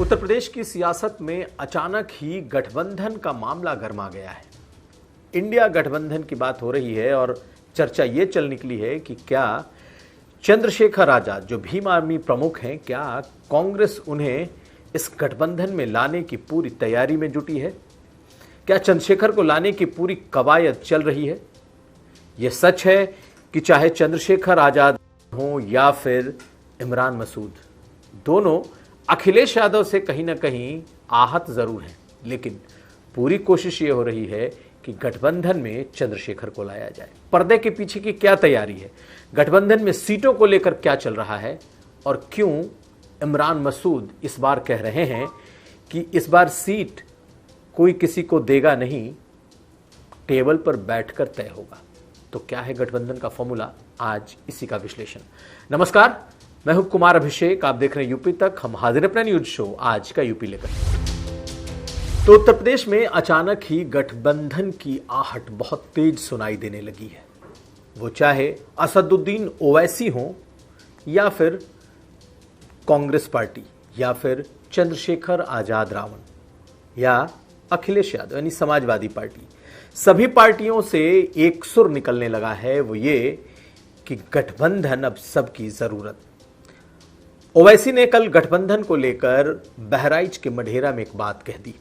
उत्तर प्रदेश की सियासत में अचानक ही गठबंधन का मामला गरमा गया है। इंडिया गठबंधन की बात हो रही है और चर्चा ये चल निकली है कि क्या चंद्रशेखर आजाद जो भीम आर्मी प्रमुख हैं, क्या कांग्रेस उन्हें इस गठबंधन में लाने की पूरी तैयारी में जुटी है? क्या चंद्रशेखर को लाने की पूरी कवायद चल रही है? यह सच है कि चाहे चंद्रशेखर आजाद हो या फिर इमरान मसूद, दोनों अखिलेश यादव से कहीं ना कहीं आहत जरूर हैं, लेकिन पूरी कोशिश ये हो रही है कि गठबंधन में चंद्रशेखर को लाया जाए। पर्दे के पीछे की क्या तैयारी है, गठबंधन में सीटों को लेकर क्या चल रहा है और क्यों इमरान मसूद इस बार कह रहे हैं कि इस बार सीट कोई किसी को देगा नहीं, टेबल पर बैठकर तय होगा। तो क्या है गठबंधन का फॉर्मूला, आज इसी का विश्लेषण। नमस्कार, मैं हूं कुमार अभिषेक, आप देख रहे हैं यूपी तक। हम हाजिर अपना न्यूज शो आज का यूपी लेकर। तो उत्तर प्रदेश में अचानक ही गठबंधन की आहट बहुत तेज सुनाई देने लगी है। वो चाहे असदुद्दीन ओवैसी हो या फिर कांग्रेस पार्टी या फिर चंद्रशेखर आजाद रावण या अखिलेश यादव यानी समाजवादी पार्टी, सभी पार्टियों से एक सुर निकलने लगा है। वो ये कि गठबंधन अब सबकी जरूरत। ओवैसी ने कल गठबंधन को लेकर बहराइच के मढेरा में एक बात कह दी।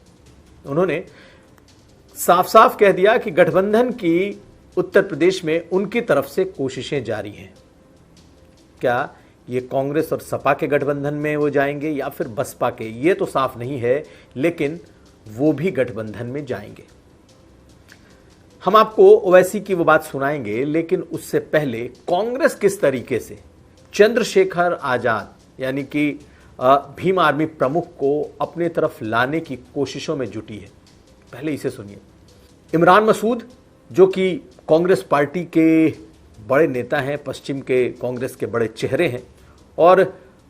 उन्होंने साफ साफ कह दिया कि गठबंधन की उत्तर प्रदेश में उनकी तरफ से कोशिशें जारी हैं। क्या ये कांग्रेस और सपा के गठबंधन में वो जाएंगे या फिर बसपा के, ये तो साफ नहीं है, लेकिन वो भी गठबंधन में जाएंगे। हम आपको ओवैसी की वो बात सुनाएंगे, लेकिन उससे पहले कांग्रेस किस तरीके से चंद्रशेखर आजाद यानी कि भीम आर्मी प्रमुख को अपने तरफ लाने की कोशिशों में जुटी है, पहले इसे सुनिए। इमरान मसूद जो कि कांग्रेस पार्टी के बड़े नेता हैं, पश्चिम के कांग्रेस के बड़े चेहरे हैं और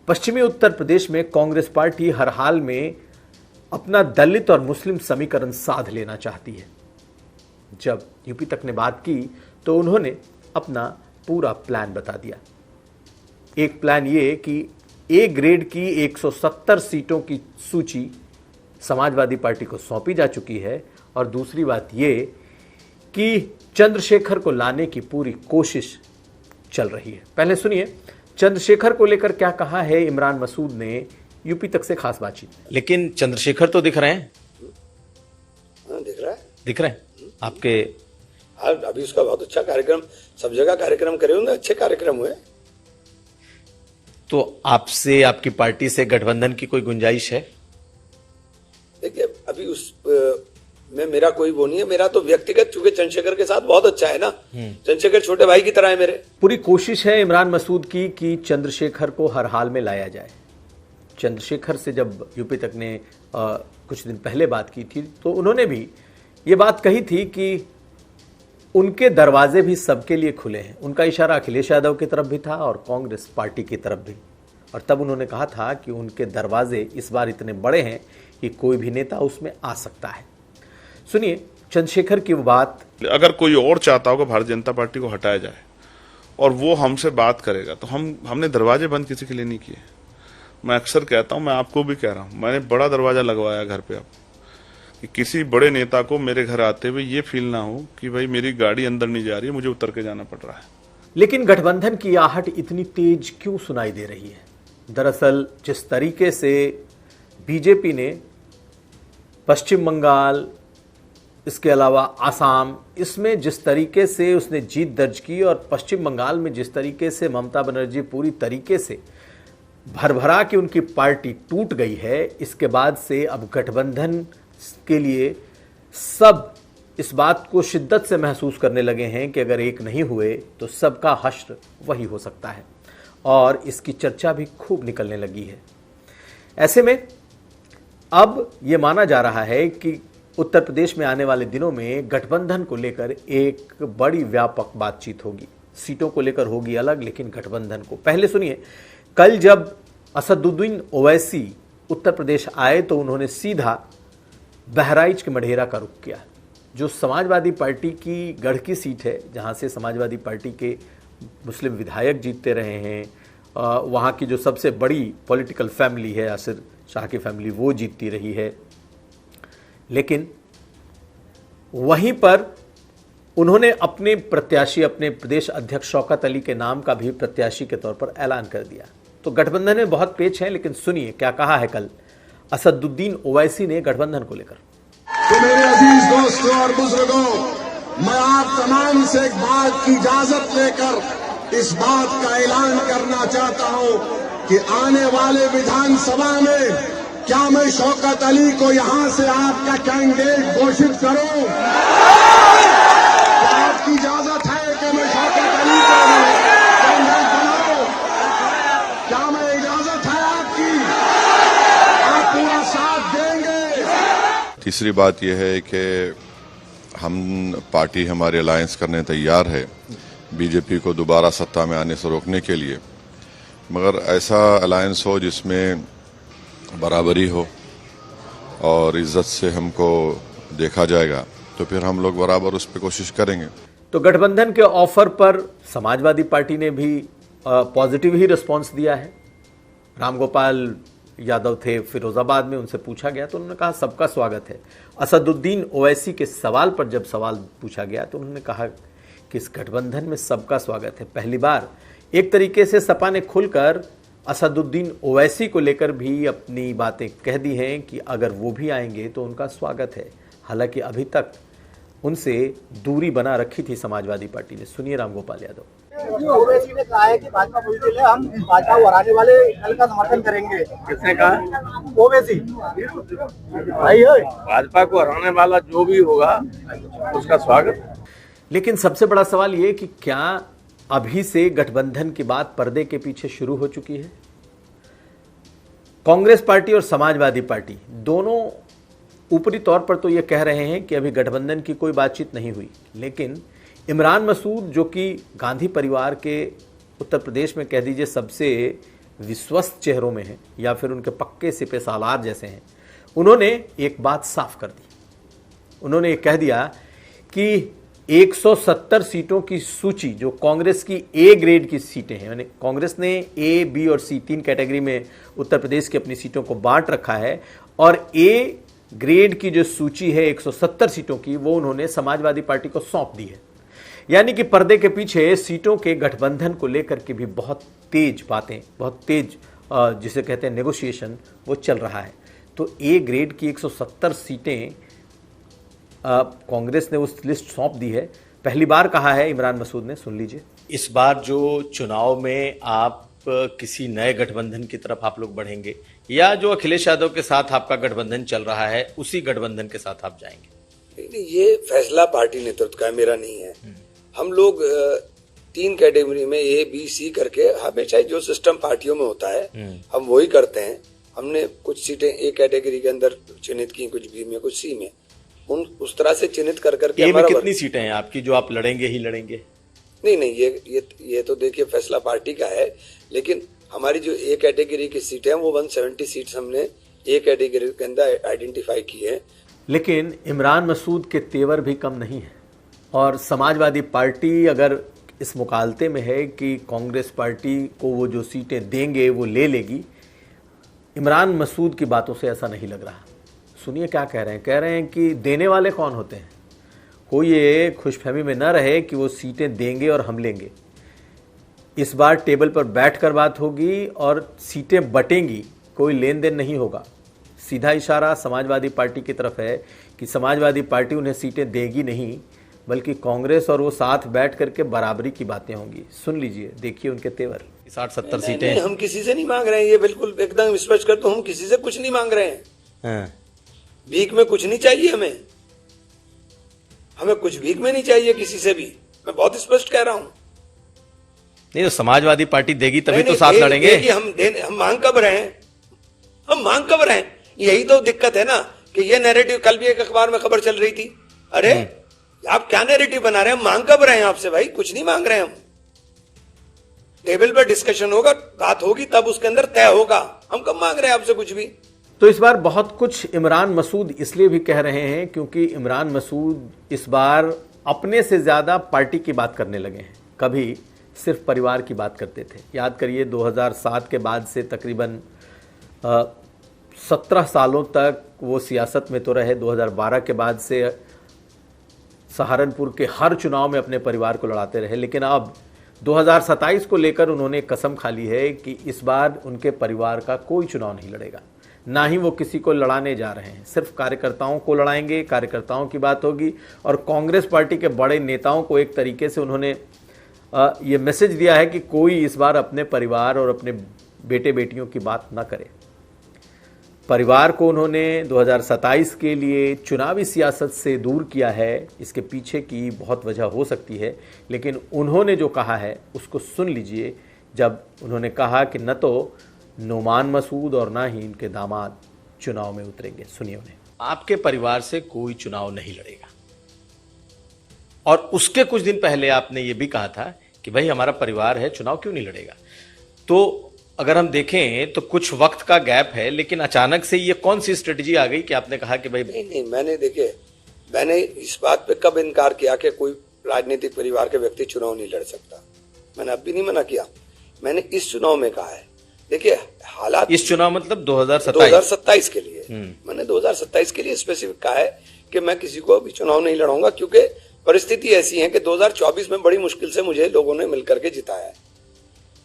पश्चिमी उत्तर प्रदेश में कांग्रेस पार्टी हर हाल में अपना दलित और मुस्लिम समीकरण साध लेना चाहती है। जब यूपी तक ने बात की तो उन्होंने अपना पूरा प्लान बता दिया। एक प्लान ये कि ए ग्रेड की 170 सीटों की सूची समाजवादी पार्टी को सौंपी जा चुकी है और दूसरी बात ये कि चंद्रशेखर को लाने की पूरी कोशिश चल रही है। पहले सुनिए चंद्रशेखर को लेकर क्या कहा है इमरान मसूद ने यूपी तक से खास बातचीत। लेकिन चंद्रशेखर तो दिख रहे हैं। दिख रहे हैं आपके। अभी उसका बहुत अच्छा कार्यक्रम, सब जगह कार्यक्रम करे होंगे, अच्छे कार्यक्रम हुए। तो आपसे, आपकी पार्टी से गठबंधन की कोई गुंजाइश है? देखिए अभी उस में मेरा कोई वो नहीं है। मेरा तो व्यक्तिगत, चूंकि चंद्रशेखर के साथ बहुत अच्छा है ना, चंद्रशेखर छोटे भाई की तरह है मेरे। पूरी कोशिश है इमरान मसूद की कि चंद्रशेखर को हर हाल में लाया जाए। चंद्रशेखर से जब यूपी तक ने कुछ दिन पहले बात की थी तो उन्होंने भी ये बात कही थी कि उनके दरवाजे भी सबके लिए खुले हैं। उनका इशारा अखिलेश यादव की तरफ भी था और कांग्रेस पार्टी की तरफ भी, और तब उन्होंने कहा था कि उनके दरवाजे इस बार इतने बड़े हैं कि कोई भी नेता उसमें आ सकता है। सुनिए चंद्रशेखर की वो बात। अगर कोई और चाहता होगा भारतीय जनता पार्टी को हटाया जाए और वो हमसे बात करेगा तो हमने दरवाजे बंद किसी के लिए नहीं किए। मैं अक्सर कहता हूं, मैं आपको भी कह रहा हूं, मैंने बड़ा दरवाजा लगवाया घर पे अब, कि किसी बड़े नेता को मेरे घर आते हुए ये फील ना हो कि भाई मेरी गाड़ी अंदर नहीं जा रही है, मुझे उतर के जाना पड़ रहा है। लेकिन गठबंधन की आहट इतनी तेज क्यों सुनाई दे रही है? दरअसल जिस तरीके से बीजेपी ने पश्चिम बंगाल, इसके अलावा आसाम, इसमें जिस तरीके से उसने जीत दर्ज की और पश्चिम बंगाल में जिस तरीके से ममता बनर्जी पूरी तरीके से भरभरा कि उनकी पार्टी टूट गई है, इसके बाद से अब गठबंधन के लिए सब इस बात को शिद्दत से महसूस करने लगे हैं कि अगर एक नहीं हुए तो सबका हश्र वही हो सकता है, और इसकी चर्चा भी खूब निकलने लगी है। ऐसे में अब यह माना जा रहा है कि उत्तर प्रदेश में आने वाले दिनों में गठबंधन को लेकर एक बड़ी व्यापक बातचीत होगी। सीटों को लेकर होगी अलग, लेकिन गठबंधन को। पहले सुनिए, कल जब असदुद्दीन ओवैसी उत्तर प्रदेश आए तो उन्होंने सीधा बहराइच के मढेरा का रुख किया, जो समाजवादी पार्टी की गढ़ की सीट है, जहां से समाजवादी पार्टी के मुस्लिम विधायक जीतते रहे हैं। वहाँ की जो सबसे बड़ी पॉलिटिकल फैमिली है, यासिर शाह की फैमिली वो जीतती रही है। लेकिन वहीं पर उन्होंने अपने प्रत्याशी, अपने प्रदेश अध्यक्ष शौकत अली के नाम का भी प्रत्याशी के तौर पर ऐलान कर दिया। तो गठबंधन में बहुत पेच है, लेकिन सुनिए क्या कहा है कल असदुद्दीन ओवैसी ने गठबंधन को लेकर। तो मेरे अजीज दोस्तों और बुजुर्गों, मैं आप तमाम से एक बात की इजाजत लेकर इस बात का ऐलान करना चाहता हूं कि आने वाले विधानसभा में क्या मैं शौकत अली को यहां से आपका कैंडिडेट घोषित करूं? क्या आपकी इजाजत है कि मैं शौकत अली को कैंडिडेट बनाऊं? क्या मैं इजाजत है आपकी? आप पूरा साथ देंगे? तीसरी बात यह है कि हम पार्टी हमारे अलायंस करने तैयार है बीजेपी को दोबारा सत्ता में आने से रोकने के लिए, मगर ऐसा अलायंस हो जिसमें बराबरी हो और इज्जत से हमको देखा जाएगा, तो फिर हम लोग बराबर उस पर कोशिश करेंगे। तो गठबंधन के ऑफर पर समाजवादी पार्टी ने भी पॉजिटिव ही रिस्पांस दिया है। रामगोपाल यादव थे फिरोजाबाद में, उनसे पूछा गया तो उन्होंने कहा सबका स्वागत है। असदुद्दीन ओवैसी के सवाल पर जब सवाल पूछा गया तो उन्होंने कहा कि इस गठबंधन में सबका स्वागत है। पहली बार एक तरीके से सपा ने खुलकर असदुद्दीन ओवैसी को लेकर भी अपनी बातें कह दी हैं कि अगर वो भी आएंगे तो उनका स्वागत है। हालांकि अभी तक उनसे दूरी बना रखी थी समाजवादी पार्टी ने। सुनिए रामगोपाल यादव। ओवैसी ने कहा है कि भाजपा बुलंद है, हम भाजपा को हराने वाले दल का समर्थन करेंगे। किसने कहा? ओवैसी भाई है, भाजपा को हराने वाला जो भी होगा उसका स्वागत। लेकिन सबसे बड़ा सवाल ये कि क्या अभी से गठबंधन की बात पर्दे के पीछे शुरू हो चुकी है? कांग्रेस पार्टी और समाजवादी पार्टी दोनों ऊपरी तौर पर तो ये कह रहे हैं कि अभी गठबंधन की कोई बातचीत नहीं हुई, लेकिन इमरान मसूद जो कि गांधी परिवार के उत्तर प्रदेश में कह दीजिए सबसे विश्वस्त चेहरों में हैं या फिर उनके पक्के सिपे सालार जैसे हैं, उन्होंने एक बात साफ कर दी। उन्होंने ये कह दिया कि 170 सीटों की सूची जो कांग्रेस की ए ग्रेड की सीटें हैं, यानी कांग्रेस ने ए, बी और सी 3 कैटेगरी में उत्तर प्रदेश की अपनी सीटों को बांट रखा है, और ए ग्रेड की जो सूची है 170 सीटों की वो उन्होंने समाजवादी पार्टी को सौंप दी है। यानी कि पर्दे के पीछे सीटों के गठबंधन को लेकर के भी बहुत तेज बातें, बहुत तेज जिसे कहते हैं नेगोशिएशन, वो चल रहा है। तो ए ग्रेड की 170 सीटें कांग्रेस ने उस लिस्ट सौंप दी है। पहली बार कहा है इमरान मसूद ने, सुन लीजिए। इस बार जो चुनाव में आप किसी नए गठबंधन की तरफ आप लोग बढ़ेंगे या जो अखिलेश यादव के साथ आपका गठबंधन चल रहा है उसी गठबंधन के साथ आप जाएंगे? नहीं, ये फैसला पार्टी नेतृत्व का है, मेरा नहीं है। हम लोग 3 कैटेगरी में ए, बी, सी करके हमेशा जो सिस्टम पार्टियों में होता है हम वही करते हैं। हमने कुछ सीटें ए कैटेगरी के अंदर चिन्हित की, कुछ बी में, कुछ सी में, उस तरह से चिन्हित कर करके। ए में कितनी सीटें हैं आपकी जो आप लड़ेंगे ही लड़ेंगे? नहीं, ये तो देखिए फैसला पार्टी का है, लेकिन हमारी जो ए कैटेगरी की सीटें हैं वो 170 सीट्स हमने ए कैटेगरी के अंदर आइडेंटिफाई की है। लेकिन इमरान मसूद के तेवर भी कम नहीं है, और समाजवादी पार्टी अगर इस मुकालते में है कि कांग्रेस पार्टी को वो जो सीटें देंगे वो ले लेगी, इमरान मसूद की बातों से ऐसा नहीं लग रहा। सुनिए क्या कह रहे हैं। कह रहे हैं कि देने वाले कौन होते हैं, कोई ये खुशफहमी में न रहे कि वो सीटें देंगे और हम लेंगे। इस बार टेबल पर बैठकर बात होगी और सीटें बटेंगी, कोई लेन देन नहीं होगा। सीधा इशारा समाजवादी पार्टी की तरफ है कि समाजवादी पार्टी उन्हें सीटें देगी नहीं, बल्कि कांग्रेस और वो साथ बैठ करके बराबरी की बातें होंगी। सुन लीजिए, देखिए उनके तेवर। 60-70 सीटें हम किसी से नहीं मांग रहे हैं, ये बिल्कुल एकदम स्पष्ट कर दूं, हम किसी से कुछ नहीं मांग रहे हैं। भीख में कुछ नहीं चाहिए हमें कुछ भीख में नहीं चाहिए किसी से भी, मैं बहुत स्पष्ट कह रहा हूं। नहीं तो समाजवादी पार्टी देगी तभी तो साथ लड़ेंगे। हम मांग कब रहे हैं? हम मांग कब रहे हैं? यही तो दिक्कत है ना कि ये नैरेटिव, कल भी एक अखबार में खबर चल रही थी। अरे आप क्या नैरेटिव बना रहे हैं? हम मांग कब रहे हैं आपसे? भाई कुछ नहीं मांग रहे हैं हम। टेबल पर डिस्कशन होगा, बात होगी, तब उसके अंदर तय होगा। हम कब मांग रहे हैं आपसे कुछ भी? तो इस बार बहुत कुछ इमरान मसूद इसलिए भी कह रहे हैं क्योंकि इमरान मसूद इस बार अपने से ज़्यादा पार्टी की बात करने लगे हैं। कभी सिर्फ परिवार की बात करते थे। याद करिए 2007 के बाद से तकरीबन 17 सालों तक वो सियासत में तो रहे। 2012 के बाद से सहारनपुर के हर चुनाव में अपने परिवार को लड़ाते रहे, लेकिन अब 2027 को लेकर उन्होंने कसम खा ली है कि इस बार उनके परिवार का कोई चुनाव नहीं लड़ेगा, ना ही वो किसी को लड़ाने जा रहे हैं। सिर्फ कार्यकर्ताओं को लड़ाएंगे, कार्यकर्ताओं की बात होगी। और कांग्रेस पार्टी के बड़े नेताओं को एक तरीके से उन्होंने ये मैसेज दिया है कि कोई इस बार अपने परिवार और अपने बेटे बेटियों की बात ना करे। परिवार को उन्होंने 2027 के लिए चुनावी सियासत से दूर किया है। इसके पीछे की बहुत वजह हो सकती है, लेकिन उन्होंने जो कहा है उसको सुन लीजिए। जब उन्होंने कहा कि न तो नुमान मसूद और ना ही इनके दामाद चुनाव में उतरेंगे। सुनिए उन्हें। आपके परिवार से कोई चुनाव नहीं लड़ेगा, और उसके कुछ दिन पहले आपने ये भी कहा था कि भाई हमारा परिवार है, चुनाव क्यों नहीं लड़ेगा। तो अगर हम देखें तो कुछ वक्त का गैप है, लेकिन अचानक से ये कौन सी स्ट्रेटजी आ गई कि आपने कहा कि भाई नहीं, मैंने इस बात पे कब इनकार किया कि कोई राजनीतिक परिवार के व्यक्ति चुनाव नहीं लड़ सकता। मैंने अब भी नहीं मना किया, मैंने इस चुनाव में कहा है। देखिए हालात, इस चुनाव मतलब 2027 के लिए मैंने 2027 के लिए स्पेसिफिक कहा है कि मैं किसी को अभी चुनाव नहीं लड़ाऊंगा, क्योंकि परिस्थिति ऐसी है कि 2024 में बड़ी मुश्किल से मुझे लोगों ने मिलकर के जिताया है,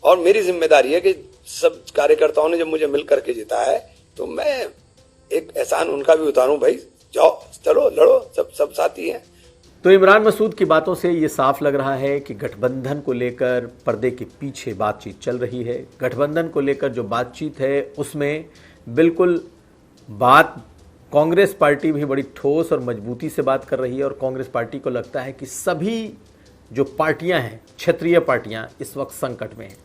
और मेरी जिम्मेदारी है कि सब कार्यकर्ताओं ने जब मुझे मिलकर के जिताया है तो मैं एक एहसान उनका भी उतारूं। भाई जाओ, चलो लड़ो, सब साथी हैं। तो इमरान मसूद की बातों से ये साफ लग रहा है कि गठबंधन को लेकर पर्दे के पीछे बातचीत चल रही है। गठबंधन को लेकर जो बातचीत है उसमें बिल्कुल बात कांग्रेस पार्टी भी बड़ी ठोस और मजबूती से बात कर रही है, और कांग्रेस पार्टी को लगता है कि सभी जो पार्टियां हैं, क्षेत्रीय पार्टियां, इस वक्त संकट में हैं।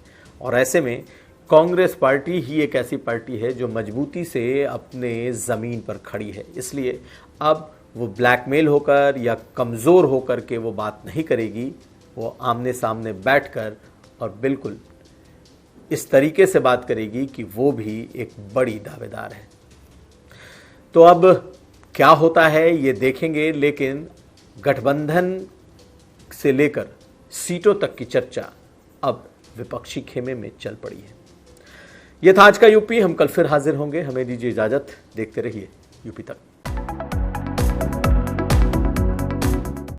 और ऐसे में कांग्रेस पार्टी ही एक ऐसी पार्टी है जो मजबूती से अपने ज़मीन पर खड़ी है। इसलिए अब वो ब्लैकमेल होकर या कमज़ोर होकर के वो बात नहीं करेगी, वो आमने सामने बैठकर और बिल्कुल इस तरीके से बात करेगी कि वो भी एक बड़ी दावेदार है। तो अब क्या होता है ये देखेंगे, लेकिन गठबंधन से लेकर सीटों तक की चर्चा अब विपक्षी खेमे में चल पड़ी है। यह था आज का यूपी। हम कल फिर हाजिर होंगे। हमें दीजिए इजाजत। देखते रहिए यूपी तक।